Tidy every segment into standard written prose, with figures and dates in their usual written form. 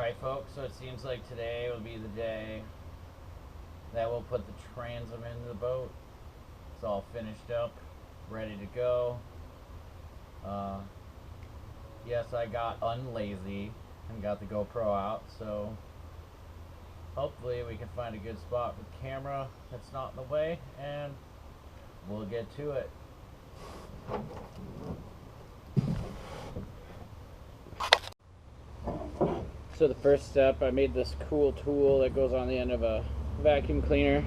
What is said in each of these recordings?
Alright folks, so it seems like today will be the day that we'll put the transom into the boat. It's all finished up, ready to go. Yes, I got unlazy and got the GoPro out, so hopefully we can find a good spot with the camera that's not in the way, and we'll get to it. So the first step, I made this cool tool that goes on the end of a vacuum cleaner.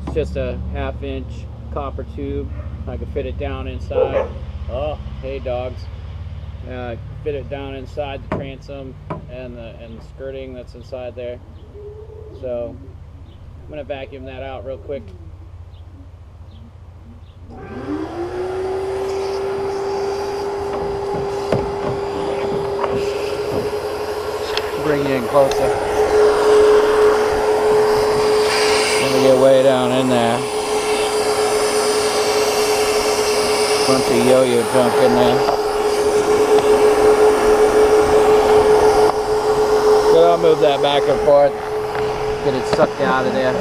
It's just a 1/2-inch copper tube. I can fit it down inside. Oh, hey dogs. Fit it down inside the transom and the skirting that's inside there. So I'm gonna vacuum that out real quick. Bring you in closer. Let me get way down in there. Bunch of yo-yo junk in there. So I'll move that back and forth. Get it sucked out of there.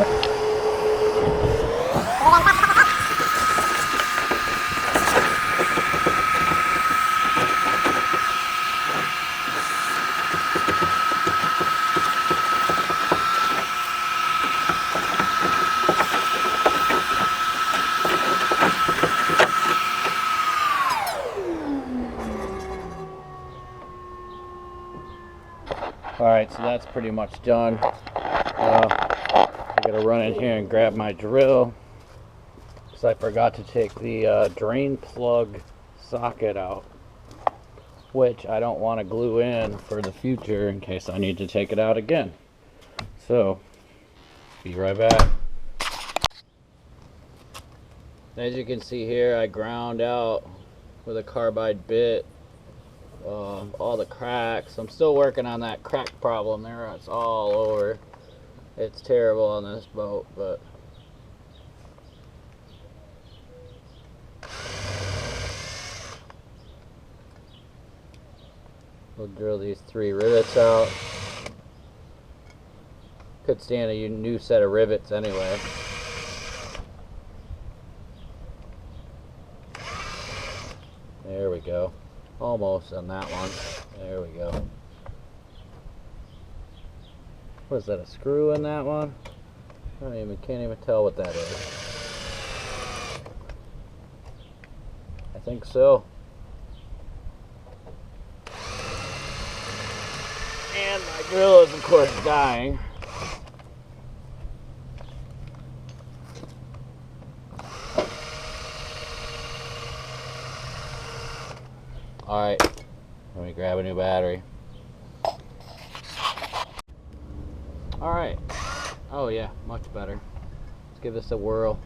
Alright, so that's pretty much done. I gotta run in here and grab my drill because I forgot to take the drain plug socket out, which I don't want to glue in for the future in case I need to take it out again. So, be right back. As you can see here, I ground out with a carbide bit all the cracks. I'm still working on that crack problem there. It's all over. It's terrible on this boat, but we'll drill these 3 rivets out. Could stand a new set of rivets anyway. There we go. Almost on that one. There we go. What is that, a screw in that one? Can't even tell what that is. I think so. And my drill is of course dying. Alright, let me grab a new battery. Alright. Oh yeah, much better. Let's give this a whirl.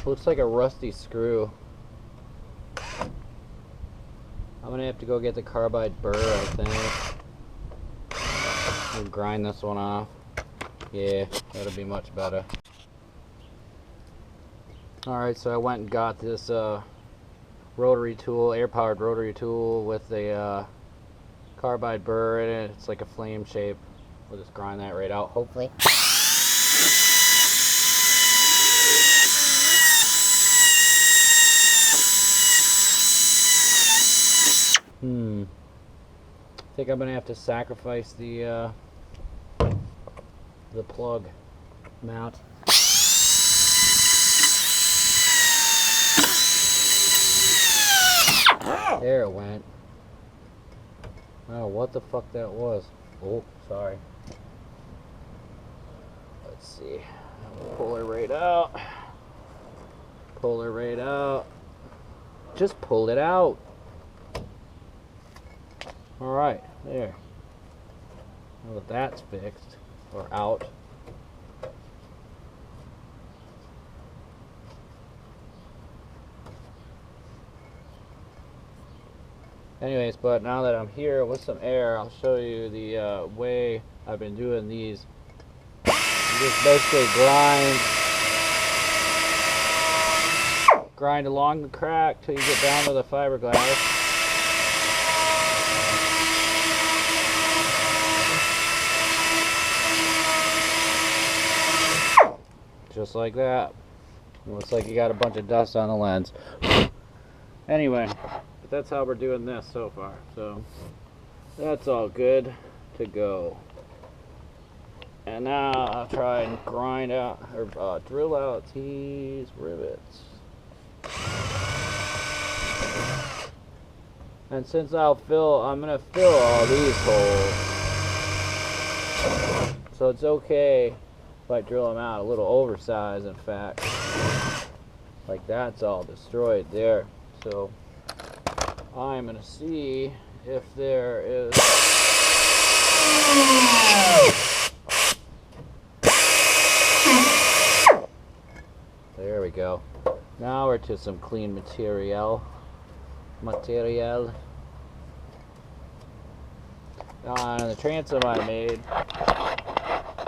Looks like a rusty screw. I'm gonna have to go get the carbide burr, I think. And grind this one off. Yeah, that'll be much better. Alright, so I went and got this rotary tool, air-powered rotary tool with a carbide burr in it. It's like a flame shape. We'll just grind that right out, hopefully. I think I'm gonna have to sacrifice the plug mount. There it went. I don't know what the fuck that was. Oh, sorry. Let's see. Pull her right out. Pull her right out. Just pull it out. Alright, there. Now that that's fixed, or out. Anyways, but now that I'm here with some air, I'll show you the way I've been doing these. You just basically grind along the crack till you get down to the fiberglass. just like that. It looks like you got a bunch of dust on the lens. Anyway, but that's how we're doing this so far. So that's all good to go. And now I'll try and grind out or drill out these rivets. And since I'm gonna fill all these holes, so it's okay if I drill them out a little oversized. In fact, like that's all destroyed there. So I'm gonna see if there is. There we go. Now we're to some clean material. On the transom I made,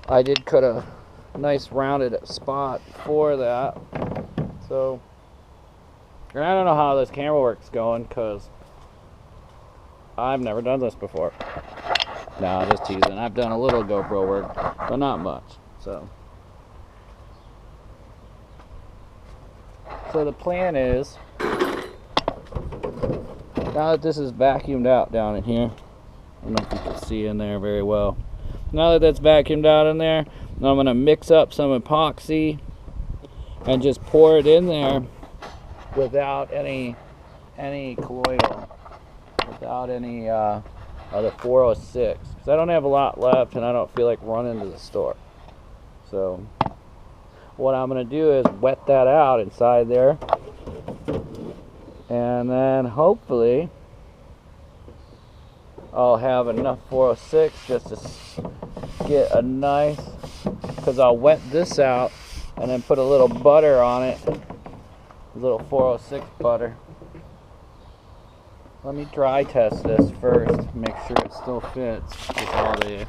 I did cut a nice rounded spot for that. So, and I don't know how this camera work's going because I've never done this before. No, just teasing. I've done a little GoPro work, but not much. So the plan is, now that this is vacuumed out down in here, I don't know if you can see in there very well. Now that that's vacuumed out in there, I'm going to mix up some epoxy and just pour it in there without any colloidal, without any of the 406, because I don't have a lot left and I don't feel like running to the store. So what I'm going to do is wet that out inside there, and then hopefully I'll have enough 406 just to get a nice, because I'll wet this out and then put a little butter on it, a little 406 butter. Let me dry test this first, make sure it still fits with all the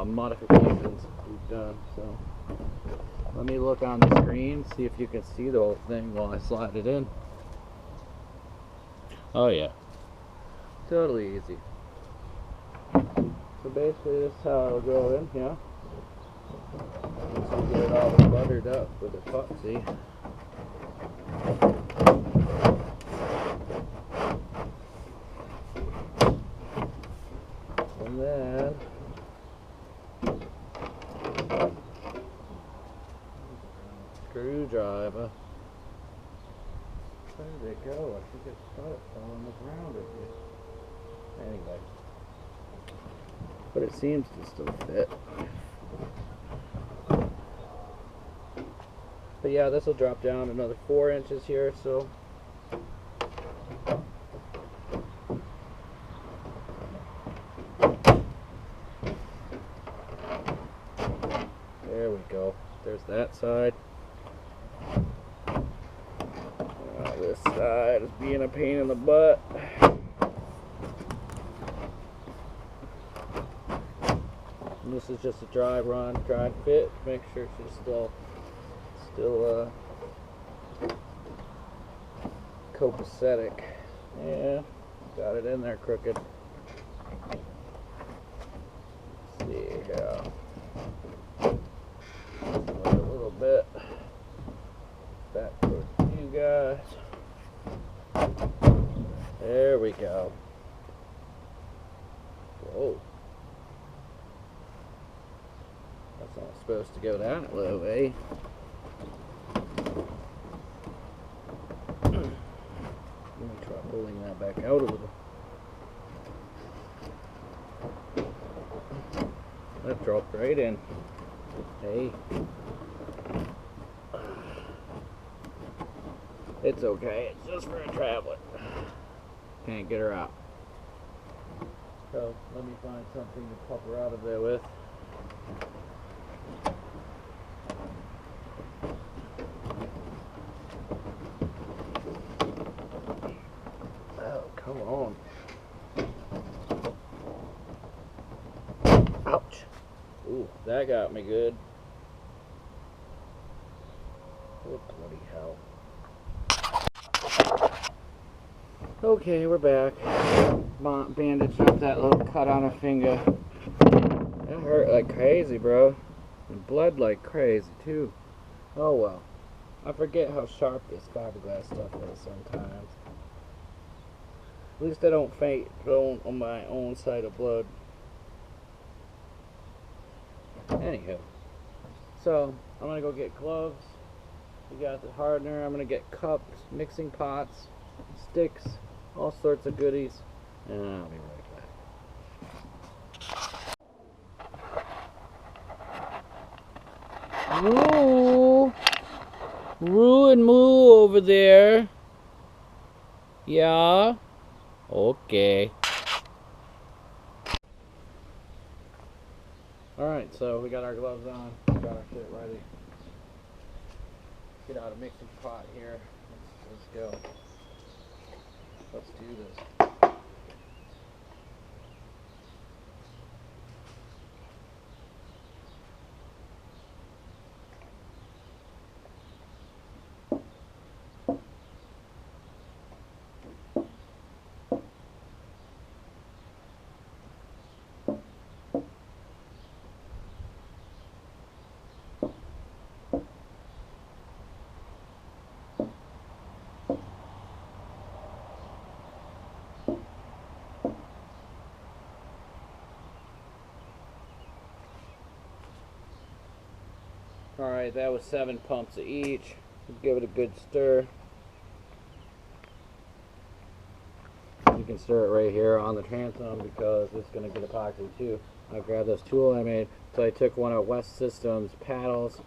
modifications we've done. So let me look on the screen, see if you can see the whole thing while I slide it in. Oh yeah, totally easy. So basically this is how it'll go in, yeah. Once we get it all buttered up with epoxy. And then screwdriver. Where did it go? I think it fell on the ground again. Anyway. But it seems to still fit. But yeah, this will drop down another 4 inches here, so there we go. There's that side. This side is being a pain in the butt. And this is just a dry run, dry fit. Make sure she's still copacetic. Yeah, got it in there crooked. Let's see here. A little bit back towards you guys. There we go. Whoa. That's not supposed to go that low, eh? Let me try pulling that back out a little. That dropped right in. Hey. It's okay, it's just for a traveler. Can't get her out. So let me find something to pop her out of there with. Oh, come on. Ouch. Ooh, that got me good. Oh, bloody hell. Okay, we're back. Bandaged up that little cut on her finger. That hurt like crazy, bro. And bled like crazy, too. Oh well. I forget how sharp this fiberglass stuff is sometimes. At least I don't faint on my own side of blood. Anywho. So, I'm gonna go get gloves. We got the hardener. I'm gonna get cups, mixing pots, sticks, all sorts of goodies. And I'll be right back. Moo! Roo and Moo over there. Yeah? Okay. Alright, so we got our gloves on. We got our shit ready. Get out a mixing pot here. Let's go. Let's do this. Alright, that was 7 pumps of each. Give it a good stir. You can stir it right here on the transom because it's going to get epoxy too. I grabbed this tool I made. So I took one of West Systems paddles,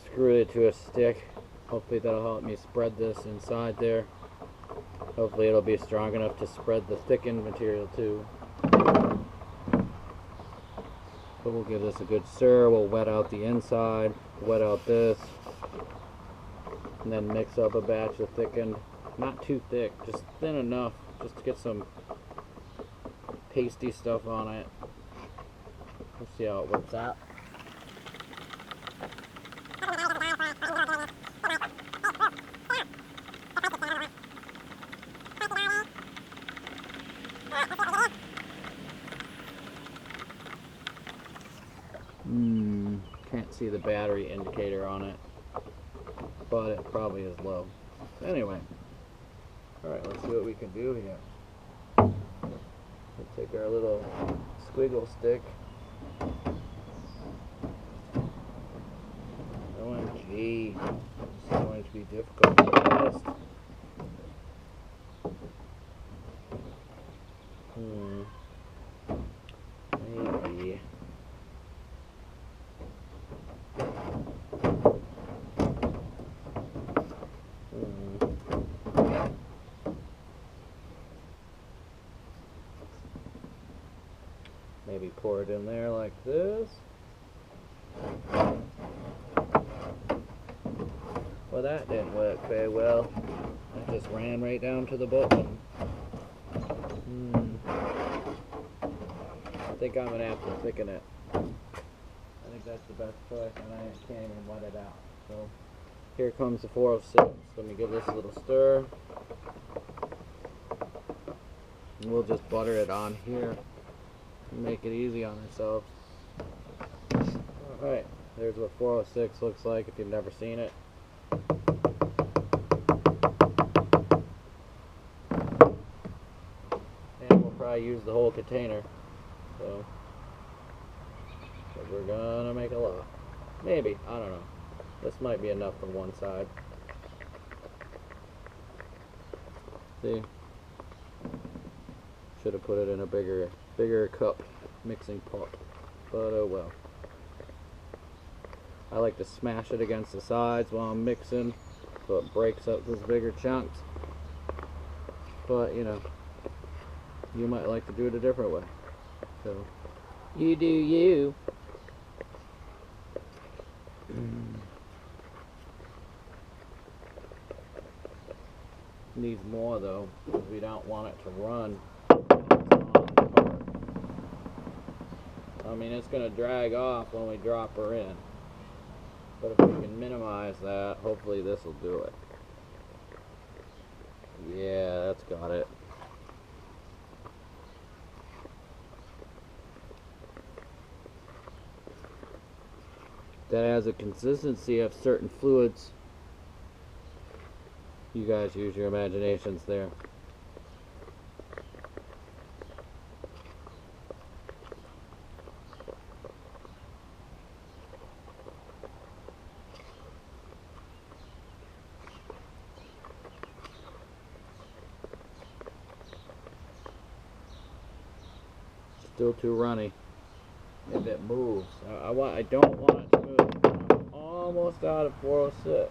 screwed it to a stick. Hopefully that'll help me spread this inside there. Hopefully it'll be strong enough to spread the thickened material too. But we'll give this a good stir. We'll wet out the inside, wet out this, and then mix up a batch of thickened. Not too thick, just thin enough, just to get some pasty stuff on it. We'll see how it works out. Can't see the battery indicator on it, but it probably is low. Anyway, alright, let's see what we can do here. We'll take our little squiggle stick. OMG, this is going to be difficult to test. Maybe. Maybe pour it in there like this. Well, that didn't work very well. That just ran right down to the bottom. I think I'm gonna have to thicken it. I think that's the best choice, and I can't even let it out. So here comes the 406. Let me give this a little stir. And we'll just butter it on here. Make it easy on ourselves. Alright, there's what 406 looks like if you've never seen it. And we'll probably use the whole container. So, but we're gonna make a lot. Maybe, I don't know. This might be enough from one side. See? Should have put it in a bigger cup mixing pot, but oh well. I like to smash it against the sides while I'm mixing so it breaks up those bigger chunks, but you know, you might like to do it a different way, so you do you. Needs more though, because we don't want it to run. I mean, it's going to drag off when we drop her in. But if we can minimize that, hopefully this will do it. Yeah, that's got it. that has a consistency of certain fluids. You guys use your imaginations there. Still too runny. If it moves, I don't want it to move. I'm almost out of 406.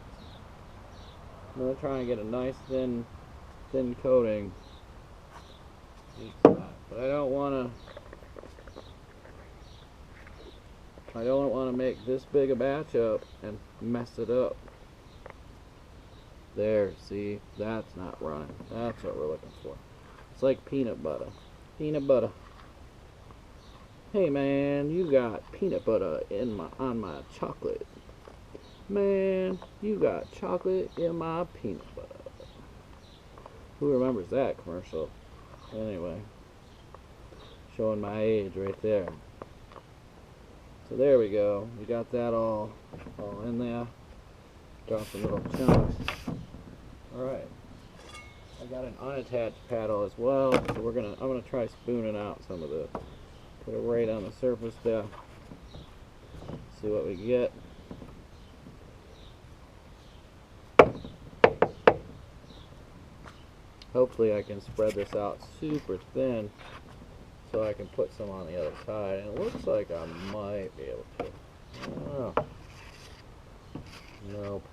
I'm gonna try and get a nice thin coating. But I don't want to make this big a batch up and mess it up. There, see, that's not running. That's what we're looking for. It's like peanut butter. Peanut butter. Hey man, you got peanut butter on my chocolate. Man, you got chocolate in my peanut butter. Who remembers that commercial? Anyway, showing my age right there. So there we go. We got that all in there. Got some little chunks. Alright. I got an unattached paddle as well. So I'm gonna try spooning out some of this. Put it right on the surface there. See what we get. Hopefully I can spread this out super thin so I can put some on the other side. And it looks like I might be able to. I don't know. Nope.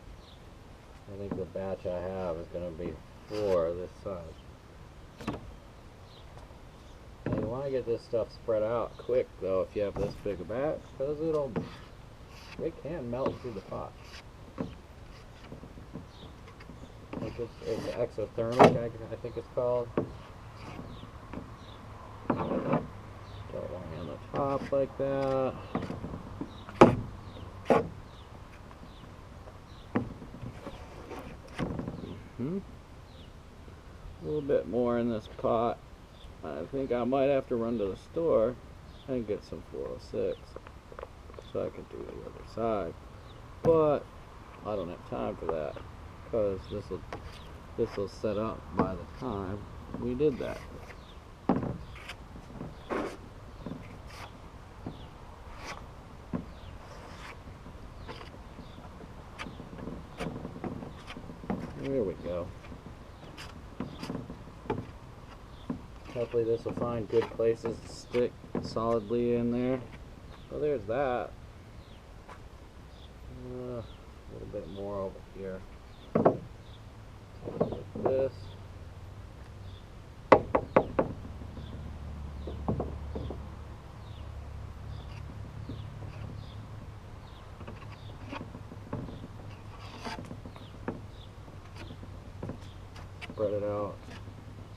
I think the batch I have is going to be 4 this size. You want to get this stuff spread out quick though if you have this big a batch, because it can melt through the pot. Like it's exothermic, I think it's called. Don't want it on the top like that. A little bit more in this pot. I think I might have to run to the store and get some 406 so I can do the other side. But I don't have time for that because this will set up by the time we did that. There we go. Hopefully this will find good places to stick solidly in there. Well, there's that. A little bit more over here. Like this. Spread it out.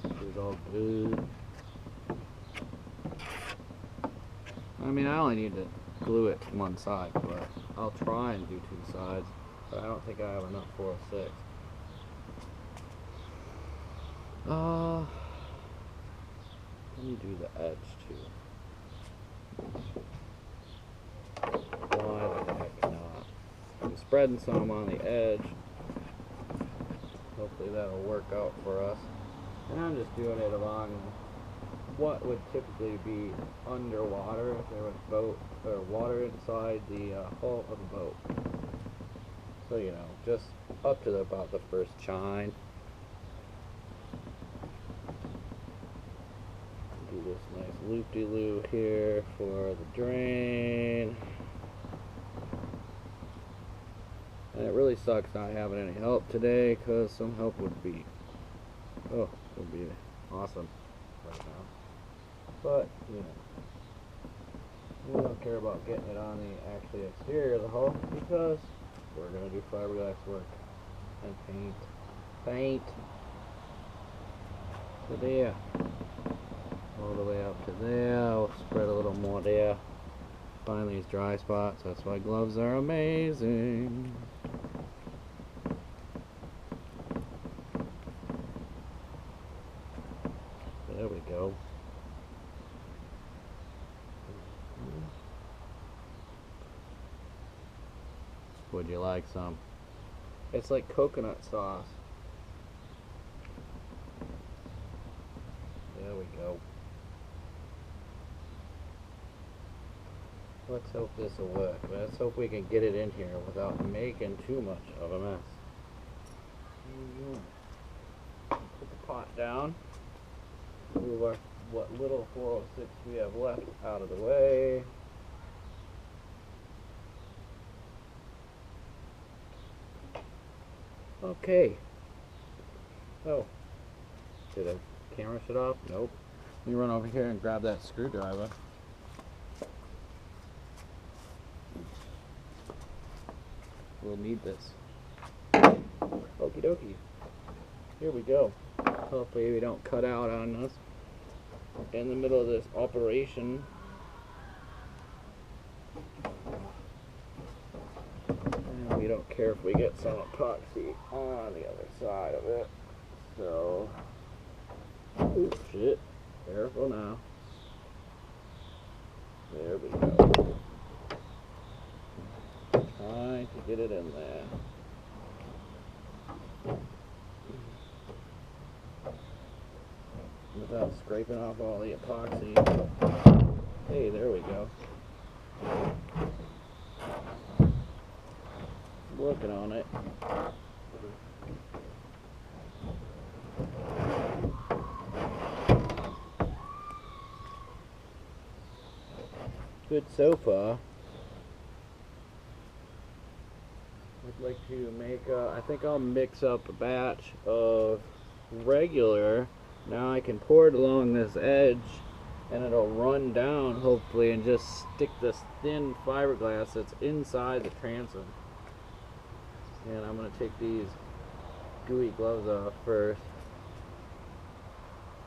It's all good. I mean, I only need to glue it to one side, but I'll try and do 2 sides. But I don't think I have enough 406. Let me do the edge too. Why the heck not? I'm spreading some on the edge. Hopefully that'll work out for us. And I'm just doing it along what would typically be underwater if there was boat or water inside the hull of a boat. So you know, just up to about the first chine. Do this nice loop-de-loo here for the drain. And it really sucks not having any help today, because some help would be awesome right now. But, you know, we don't care about getting it on the actually exterior of the hull, because we're going to do fiberglass work and paint to there, all the way up to there. I'll spread a little more there. Find these dry spots. That's why gloves are amazing. There we go. Would you like some? It's like coconut sauce. There we go. Let's hope this will work. Let's hope we can get it in here without making too much of a mess. Put the pot down. Move our what little 406 we have left out of the way. Okay. Oh. Did the camera shut off? Nope. Let me run over here and grab that screwdriver. We'll need this. Okie dokie. Here we go. Hopefully we don't cut out on us in the middle of this operation. And we don't care if we get some epoxy on the other side of it. So, ooh, shit. Careful now. There we go. Trying to get it in there. Without scraping off all the epoxy. Hey, there we go. Working on it. Good so far. I'd like to make, I think I'll mix up a batch of regular. Now I can pour it along this edge and it'll run down hopefully and just stick this thin fiberglass that's inside the transom. And I'm going to take these gooey gloves off first.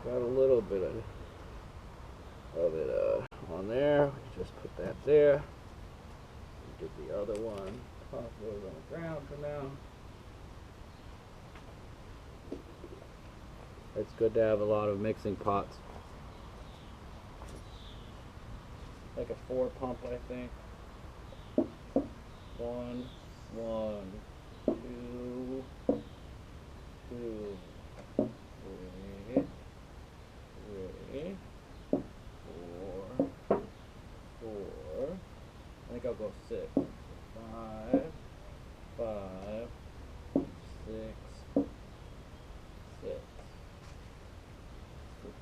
Got a little bit of it on there. Just put that there. Get the other one. Toss those on the ground for now. It's good to have a lot of mixing pots. Like a 4 pump, I think. 1, 2, 2, 3, 4, 4. I think I'll go 6. 5, 5, 6, 6.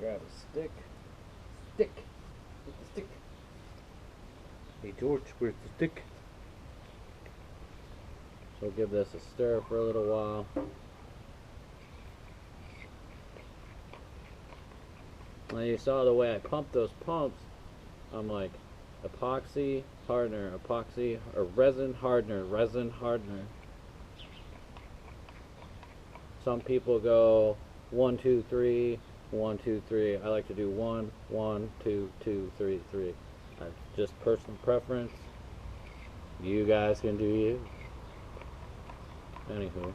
Grab a stick. Stick! Where's the stick? Hey George, where's the stick? So give this a stir for a little while. Now you saw the way I pumped those pumps. I'm like, epoxy, hardener, epoxy, or resin, hardener, resin, hardener. Some people go 1, 2, 3. 1, 2, 3. I like to do 1, 1, 2, 2, 3, 3. That's just personal preference. You guys can do you. Anywho.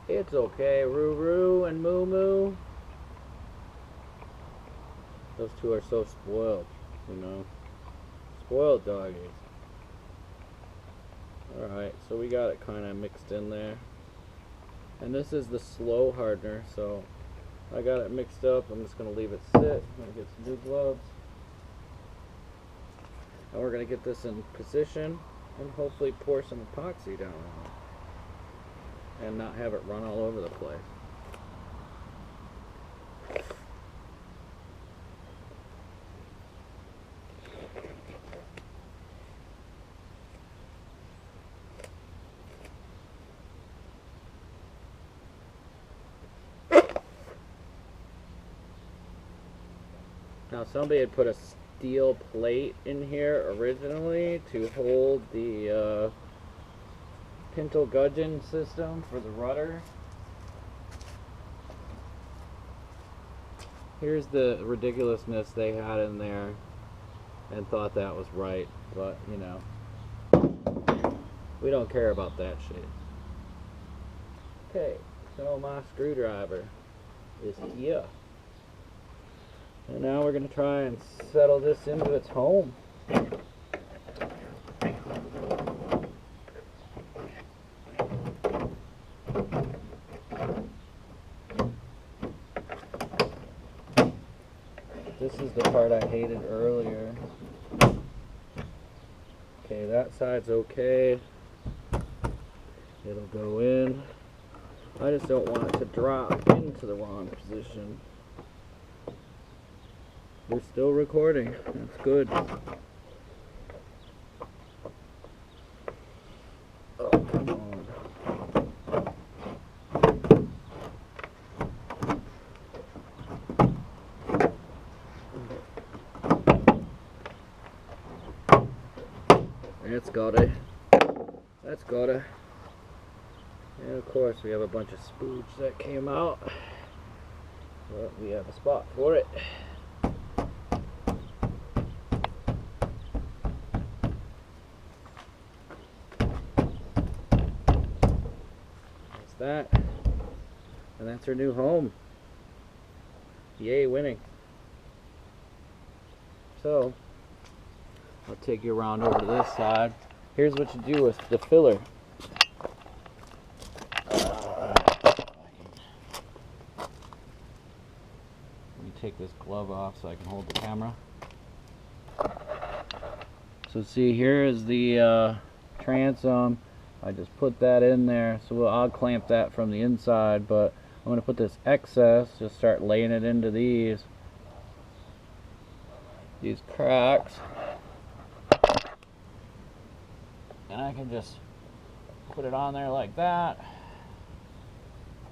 It's okay, Ruru and Moo Moo. Those two are so spoiled, you know. Spoiled doggies. Alright, so we got it kind of mixed in there. And this is the slow hardener, so I got it mixed up. I'm just going to leave it sit. I'm going to get some new gloves. And we're going to get this in position and hopefully pour some epoxy down on it. And not have it run all over the place. Now somebody had put a steel plate in here originally to hold the pintle gudgeon system for the rudder. Here's the ridiculousness they had in there and thought that was right, but you know, we don't care about that shit. Okay, so my screwdriver. is here. And now we're going to try and settle this into its home. This is the part I hated earlier. Okay, that side's okay. It'll go in. I just don't want it to drop into the wrong position. We're still recording. That's good. Oh, come on. That's gotta. That's gotta. And of course we have a bunch of spooge that came out. But we have a spot for it. That's that. And that's our new home. Yay, winning. So I'll take you around over to this side. Here's what you do with the filler. Let me take this glove off so I can hold the camera. So see, here is the transom. I just put that in there, so I'll clamp that from the inside, but I'm going to put this excess, just start laying it into these cracks. And I can just put it on there like that.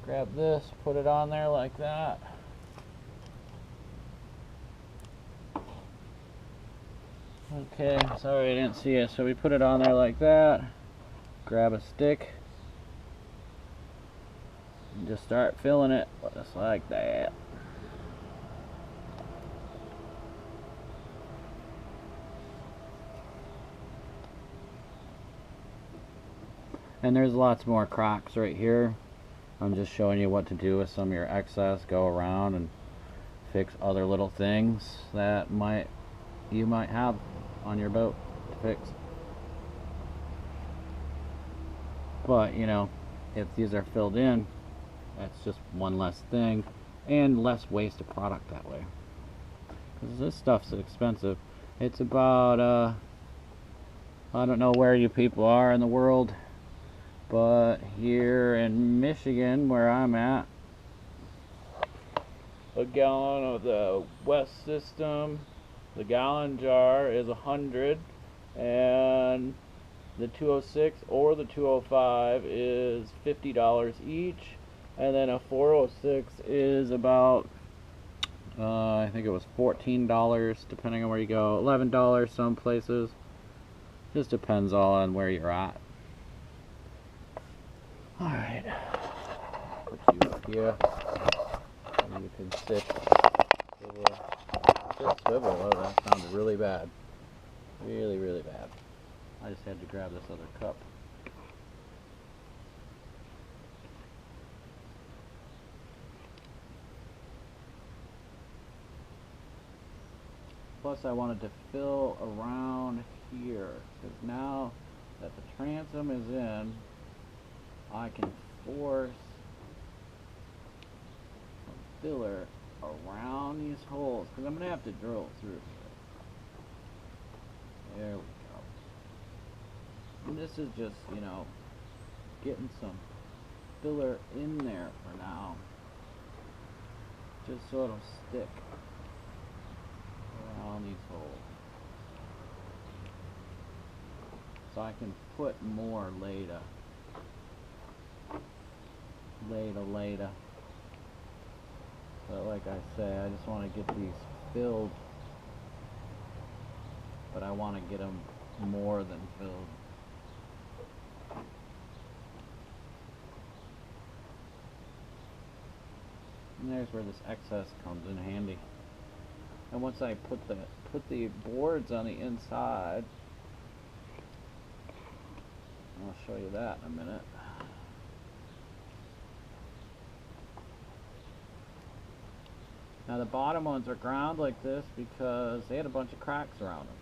Grab this, put it on there like that. Okay, sorry I didn't see it. So we put it on there like that. Grab a stick. And just start filling it just like that. And there's lots more cracks right here. I'm just showing you what to do with some of your excess. Go around and fix other little things that you might have on your boat to fix. But you know, if these are filled in, that's just one less thing and less waste of product that way. Because this stuff's expensive. It's about I don't know where you people are in the world, but here in Michigan, where I'm at, a gallon of the West system, the gallon jar is 100, and the 206 or the 205 is $50 each, and then a 406 is about I think it was $14 depending on where you go, $11 some places. Just depends all on where you're at. Alright, put you up here, and you can sit swivel. Oh, that sounded really bad. Really, really bad. I just had to grab this other cup. Plus I wanted to fill around here, because now that the transom is in, I can force some filler around these holes, because I'm going to have to drill through here. There we go. And this is just, you know, getting some filler in there for now, just so it'll stick around these holes, so I can put more later. But like I say, I just want to get these filled, but I want to get them more than filled. And there's where this excess comes in handy. And once I put the boards on the inside, I'll show you that in a minute. Now the bottom ones are ground like this because they had a bunch of cracks around them.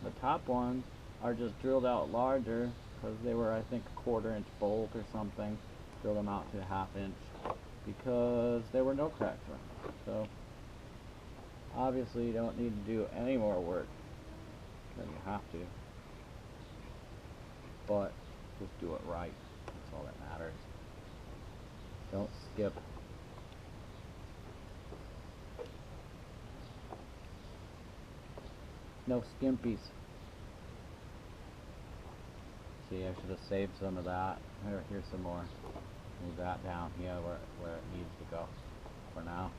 The top ones are just drilled out larger because they were, I think, a 1/4 inch bolt or something. Drilled them out to a 1/2 inch because there were no cracks around them. So obviously you don't need to do any more work than you have to. But just do it right. That's all that matters. Don't skip. No skimpies. See, I should have saved some of that. Here's some more. Move that down here where it needs to go for now.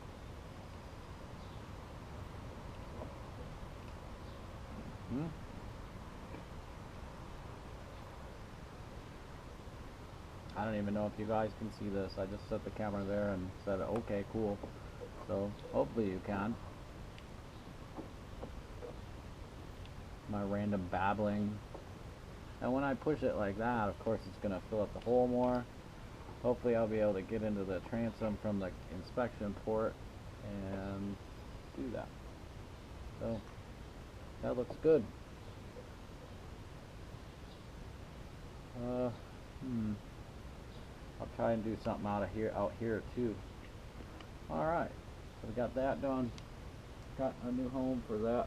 I don't even know if you guys can see this. I just set the camera there and said, okay, cool. So hopefully you can. My random babbling. And when I push it like that, of course it's going to fill up the hole more. Hopefully I'll be able to get into the transom from the inspection port and do that. So that looks good. I'll try and do something out here too. Alright, so we got that done. Got a new home for that.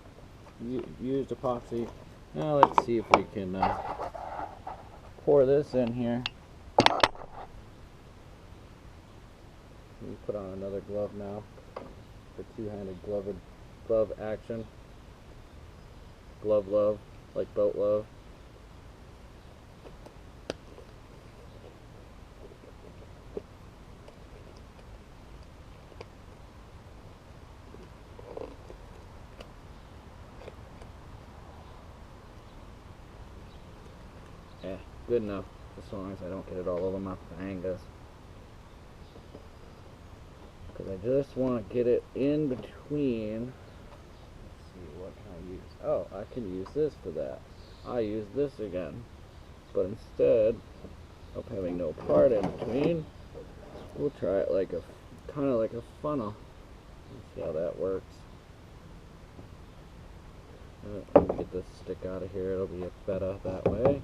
Used epoxy. Now let's see if we can pour this in here. We put on another glove now for two-handed glove action. Glove love, like boat love. Yeah, good enough, as long as I don't get it all over my fingers. Because I just want to get it in between. Let's see, what can I use? Oh, I can use this for that. I use this again. But instead of having no part in between, we'll try it like kind of like a funnel. Let's see how that works. Let me get this stick out of here. It'll be better that way.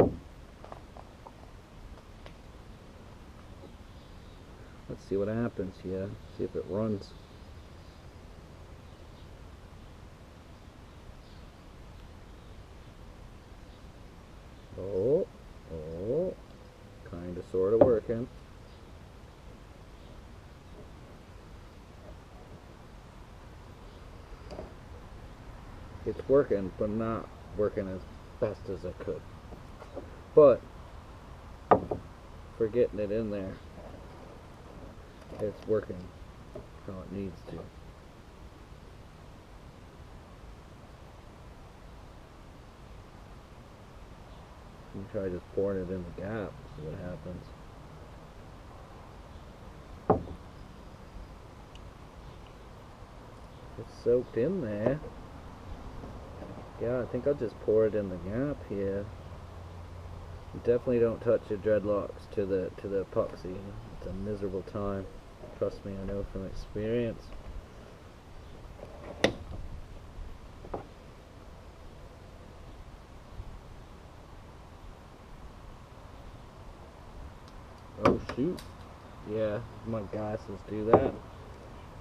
Let's see what happens here. See if it runs. Oh, kind of, sort of working. It's working, but not working as best as I could. But for getting it in there, it's working how it needs to. You can try just pouring it in the gap, see what happens. It's soaked in there. Yeah, I think I'll just pour it in the gap here. You definitely don't touch your dreadlocks to the epoxy. It's a miserable time. Trust me, I know from experience. Oh shoot. Yeah, my glasses do that.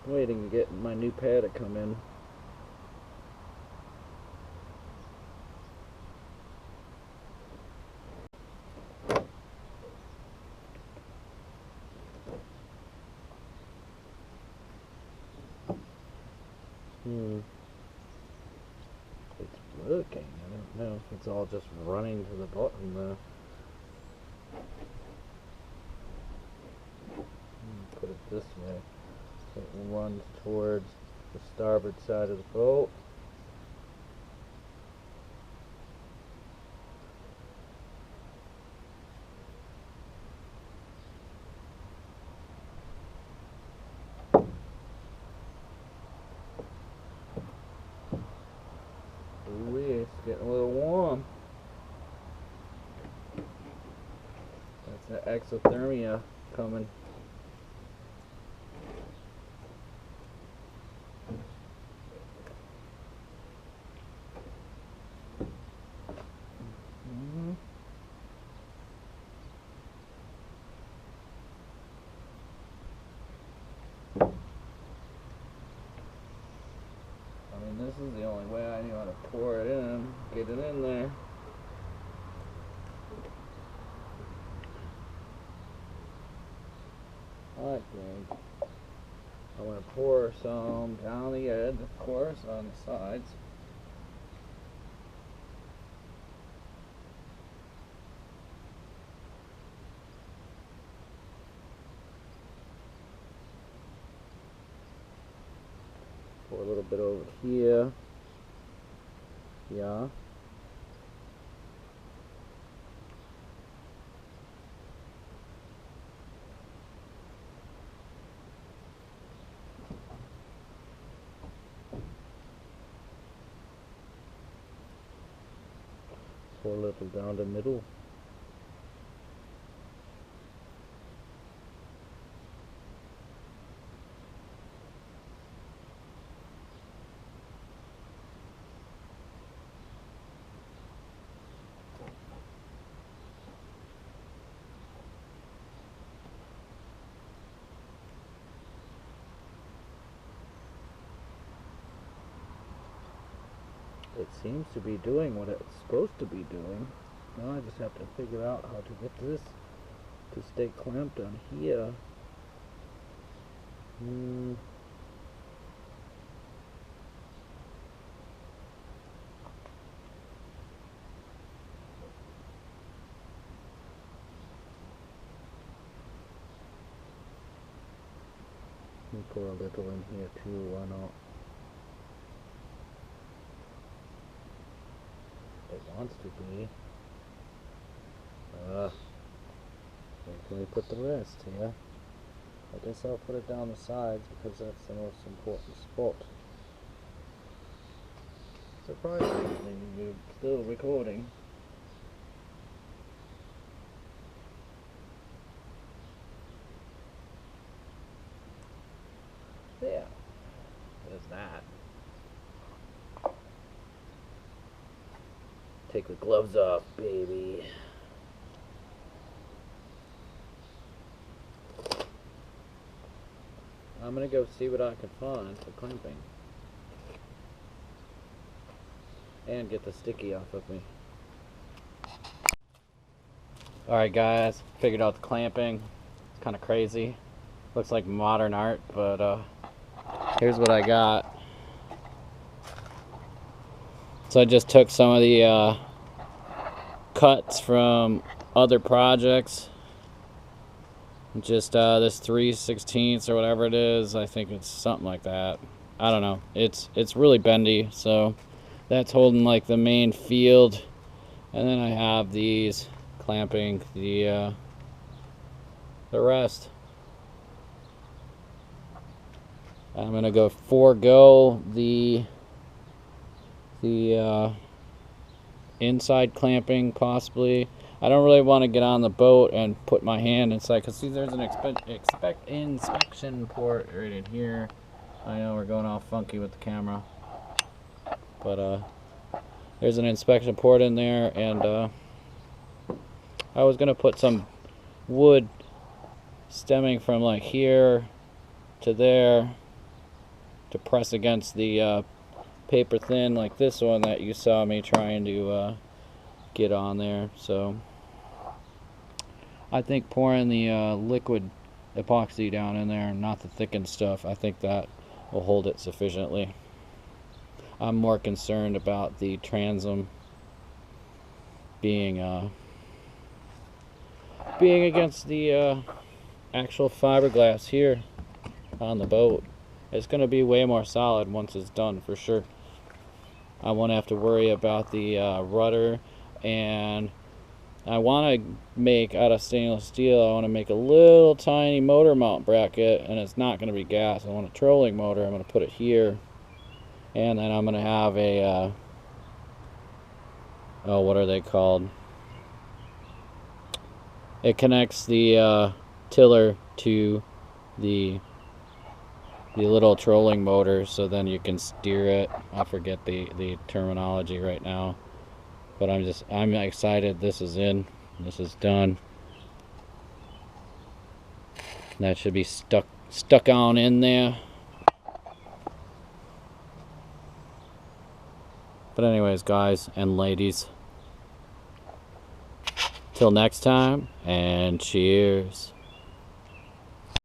I'm waiting to get my new pair to come in. It's working. I don't know if it's all just running to the bottom though. Put it this way. So it runs towards the starboard side of the boat. Ooh, it's getting a little warm. That's that exothermia coming. pour it in, get it in there. I think I'm going to pour some down the edge, of course, on the sides. Pour a little bit over here. Yeah. Pour a little down the middle. It seems to be doing what it's supposed to be doing. Now I just have to figure out how to get this to stay clamped on here. Let me pour a little in here too, why not? It wants to be. Where can we put the rest here? I guess I'll put it down the sides because that's the most important spot. Surprisingly, you're still recording. Yeah, there's that. Take the gloves off, baby. I'm gonna go see what I can find for clamping. And get the sticky off of me. Alright guys, figured out the clamping. It's kind of crazy. Looks like modern art, but here's what I got. So I just took some of the cuts from other projects. Just this 3/16 or whatever it is. I think it's something like that. I don't know. It's really bendy, so that's holding like the main field, and then I have these clamping the rest. I'm gonna go forego the inside clamping possibly. I don't really want to get on the boat and put my hand inside, because see, there's an inspection port right in here. I know we're going all funky with the camera, but there's an inspection port in there, and I was gonna put some wood stemming from like here to there to press against the paper thin, like this one that you saw me trying to get on there. So I think pouring the liquid epoxy down in there, not the thickened stuff, I think that will hold it sufficiently. I'm more concerned about the transom being against the actual fiberglass here on the boat. It's going to be way more solid once it's done, for sure. I won't have to worry about the rudder, and I want to make, out of stainless steel, I want to make a little tiny motor mount bracket, and it's not going to be gas. I want a trolling motor. I'm going to put it here, and then I'm going to have a oh, what are they called? It connects the tiller to the little trolling motor, so then you can steer it. I forget the terminology right now, but I'm excited. This is in. This is done. That should be stuck on in there. But anyways, guys and ladies, till next time, and cheers.